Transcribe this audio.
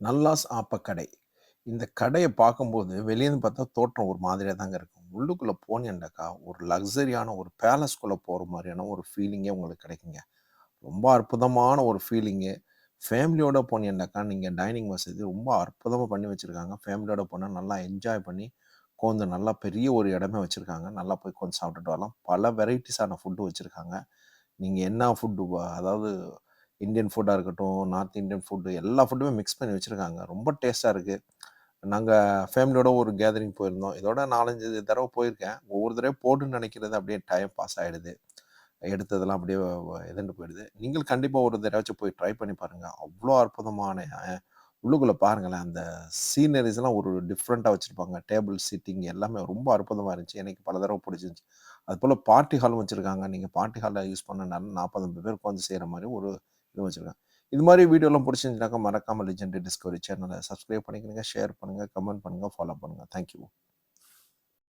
நல்லாஸ் ஆப்பக்கடை. இந்த கடைய பார்க்கும்போது வெளியேருந்து பார்த்தா தோற்றம் ஒரு மாதிரியா தாங்க இருக்கும். உள்ளுக்குள்ள போனீங்கன்னாக்கா, ஒரு லக்ஸரியான ஒரு பேலஸ்குள்ள போற மாரியான ஒரு ஃபீலிங்கே உங்களுக்கு கிடைக்குங்க. ரொம்ப அற்புதமான ஒரு ஃபீலிங்கு. ஃபேமிலியோட போனீங்கன்னாக்கா, நீங்க டைனிங் வசதி ரொம்ப அற்புதமா பண்ணி வச்சிருக்காங்க. ஃபேமிலியோட போனா நல்லா என்ஜாய் பண்ணி, உட்காந்து நல்லா பெரிய ஒரு இடமே வச்சிருக்காங்க. நல்லா போய் உட்காந்து சாப்பிட்டுட்டு வரலாம். பல வெரைட்டீஸான ஃபுட் வச்சிருக்காங்க. நீங்க என்ன ஃபுட்டு அதாவது இந்தியன் ஃபுட்டா இருக்கட்டும், நார்த் இந்தியன் ஃபுட்டு எல்லா ஃபுட்டுமே மிக்ஸ் பண்ணி வச்சிருக்காங்க. ரொம்ப டேஸ்ட்டா இருக்கு. நாங்க ஃபேமிலியோட ஒரு கேதரிங் போயிருந்தோம். இதோட 4, 5 தடவ போயிருக்கேன். ஒவ்வொரு தடவையும் போடுன்னு நெனைக்கிறது அப்படியே டைம் பாஸ் ஆயிடுது. எடுத்ததெல்லாம் அப்படியே இதுன்ட்டு போயிடுது. நீங்கள் கண்டிப்பா ஒரு தடவையாச்சும் போய் ட்ரை பண்ணி பாருங்க. அவ்ளோ அற்புதமான உள்ளுக்குள்ள பாருங்களேன், அந்த சீனரீஸ்லாம் ஒரு டிஃப்ரெண்ட்டா வச்சிருப்பாங்க. டேபிள் சிட்டிங் எல்லாமே ரொம்ப அற்புதமா இருந்துச்சு. எனக்கு பல தடவ புடிச்சிருந்துச்சு. அதுபோல பார்ட்டி ஹாலும் வச்சிருக்காங்க. நீங்க பார்ட்டி ஹால்ல யூஸ் பண்ண 40, 50 பேர் உட்காந்து செய்ற மாரி ஒரு இது வச்சிருக்காங்க. இது மாரி வீடியோலாம் புடிச்சிருந்துச்சுனாக்கா மறக்காம லெஜெண்ட் டிஸ்கவரி சேனல சப்ஸ்கிரைப் பண்ணிக்கங்க, ஷேர் பண்ணுங்க, கமெண்ட் பண்ணுங்க, ஃபாலோ பண்ணுங்க. Thank you.